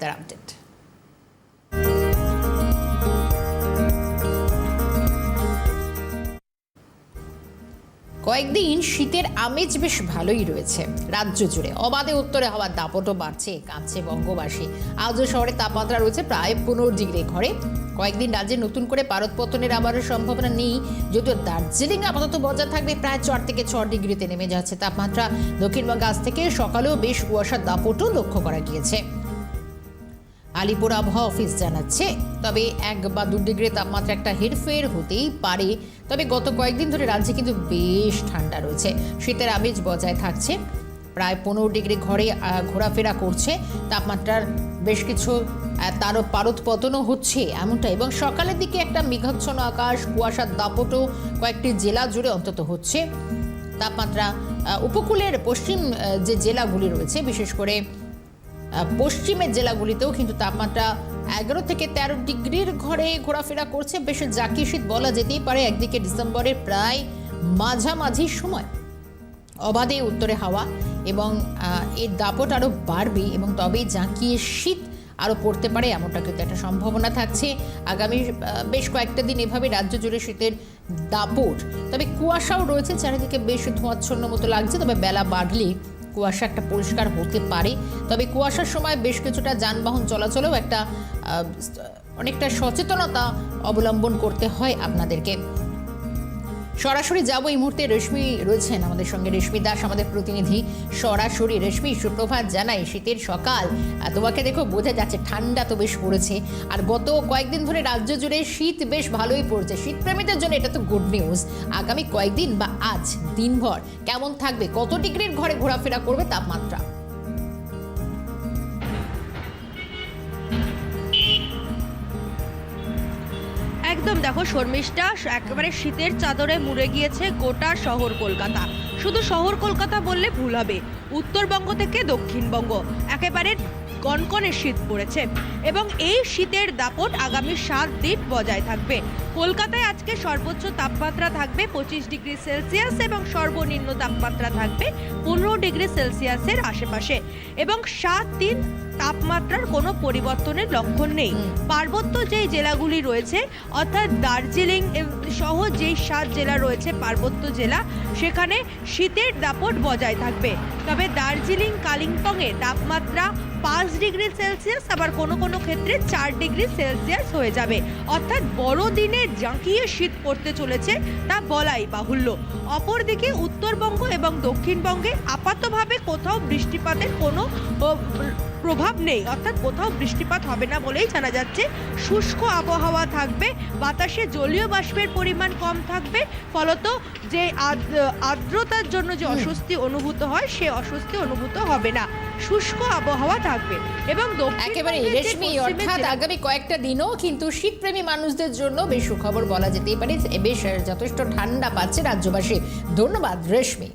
তার আপডেট। কয়েকদিন শীতের আমেজ বেশ ভালোই রয়েছে রাজ্য জুড়ে। অবাধে উত্তরে হওয়ার দাপটও বাড়ছে, কাঁপছে বঙ্গবাসী। আজও শহরে তাপমাত্রা রয়েছে প্রায় 15 ডিগ্রি ঘরে। কয়েকদিন রাজ্যে নতুন করে পারদ পতনের আবারও সম্ভাবনা নেই, যদিও দার্জিলিং আপাতত বজায় থাকবে প্রায় 4 থেকে 6 ডিগ্রিতে নেমে যাচ্ছে তাপমাত্রা। দক্ষিণবঙ্গে আজ থেকে সকালেও বেশ কুয়াশার দাপটও লক্ষ্য করা গিয়েছে। আলিপুর আবহাওয়া অফিস জানাচ্ছে, তবে 1 বা 2 ডিগ্রি তাপমাত্রা একটা হেরফের হতেই পারে। তবে গত কয়েকদিন ধরে রাজ্যে কিন্তু বেশ ঠান্ডা রয়েছে, শীতের আমেজ বজায় থাকছে। প্রায় 15 ডিগ্রি ঘরে ঘোরাফেরা করছে তাপমাত্রার বেশ কিছু, তারও পারদ পতনও হচ্ছে এমনটা। এবং সকালের দিকে একটা মেঘাচ্ছন্ন আকাশ, কুয়াশার দাপটও কয়েকটি জেলা জুড়ে অন্তত হচ্ছে। তাপমাত্রা উপকূলের পশ্চিম যে জেলাগুলি রয়েছে, বিশেষ করে পশ্চিমের জেলাগুলিতেও কিন্তু তাপমাত্রা 11 থেকে 13 ডিগ্রির ঘরে ঘোরাফেরা করছে। বেশ জাঁকি শীত বলা যেতেই পারে। একদিকে ডিসেম্বরের প্রায় মাঝামাঝি সময় অবাধে উত্তরে হাওয়া এবং এর দাপট আরও বাড়বে এবং তবেই জাঁকিয়ে শীত আরও পড়তে পারে, এমনটা কিন্তু একটা সম্ভাবনা থাকছে আগামী বেশ কয়েকটা দিন এভাবে রাজ্য জুড়ে শীতের দাপট। তবে কুয়াশাও রয়েছে, চারিদিকে বেশ ধোঁয়াচ্ছন্ন মতো লাগছে। তবে বেলা বাড়লে কুয়াশা একটা পরিষ্কার হতে পারে। তবে কুয়াশার সময় বেশ কিছুটা যানবাহন চলাচলেও অনেকটা সচেতনতা অবলম্বন করতে হয় আপনাদেরকে। সরাসরি যাবো এই মুহূর্তে, রেশমি রয়েছেন আমাদের সঙ্গে, রেশমি দাস আমাদের প্রতিনিধি সরাসরি। রেশমি, সুপ্রভাত জানাই। শীতের সকাল, তোমাকে দেখো বোঝা যাচ্ছে ঠান্ডা তো বেশ পড়েছে। আর গত কয়েকদিন ধরে রাজ্য জুড়ে শীত বেশ ভালোই পড়ছে। শীতপ্রেমীদের জন্য এটা তো গুড নিউজ। আগামী কয়েকদিন বা আজ দিনভর কেমন থাকবে, কত ডিগ্রির ঘরে ঘোরাফেরা করবে তাপমাত্রা? একদম দেখো শর্মিষ্ঠা, একেবারে শীতের চাদরে মুড়ে গিয়েছে গোটা শহর কলকাতা। শুধু শহর কলকাতা বললে ভুল হবে, উত্তরবঙ্গ থেকে দক্ষিণবঙ্গ একেবারে কনকনে শীত পড়েছে এবং এই শীতের দাপট আগামী 7 দিন বজায় থাকবে। কলকাতায় আজকে সর্বোচ্চ তাপমাত্রা থাকবে 25 ডিগ্রি সেলসিয়াস এবং সর্বনিম্ন তাপমাত্রা থাকবে 15 ডিগ্রি সেলসিয়াসের আশেপাশে এবং 7 দিন তাপমাত্রার কোনো পরিবর্তনের লক্ষণ নেই। পার্বত্য যেই জেলাগুলি রয়েছে, অর্থাৎ দার্জিলিং সহ যেই 7 জেলা রয়েছে পার্বত্য জেলা, সেখানে শীতের দাপট বজায় থাকবে। তবে দার্জিলিং কালিম্পংয়ে তাপমাত্রা 5 ডিগ্রি সেলসিয়াস, আবার কোনো কোনো ক্ষেত্রে 4 ডিগ্রি সেলসিয়াস হয়ে যাবে। অর্থাৎ বড়দিনে জাঁকিয়ে শীত পড়তে চলেছে তা বলাই বাহুল্য। অপরদিকে উত্তরবঙ্গ এবং দক্ষিণবঙ্গে আপাতভাবে কোথাও বৃষ্টিপাতের কোনো প্রভাব নেই, অর্থাৎ কোথাও বৃষ্টিপাত হবে না বলেই জানা যাচ্ছে। শুষ্ক আবহাওয়া থাকবে, বাতাসে জলীয় বাষ্পের পরিমাণ কম থাকবে, ফলত যে আর্দ্রতার জন্য যে অস্বস্তি অনুভূত হয় সে অস্বস্তি অনুভূত হবে না। শুষ্ক আবহাওয়া থাকবে এবং একেবারে রেশমি, অর্থাৎ আগামী কয়েকটা দিনও কিন্তু শীতপ্রেমী মানুষদের জন্য বেশ সুখবর বলা যেতেই পারে। বেশ যথেষ্ট ঠান্ডা পাচ্ছে রাজ্যবাসী। ধন্যবাদ রেশমি।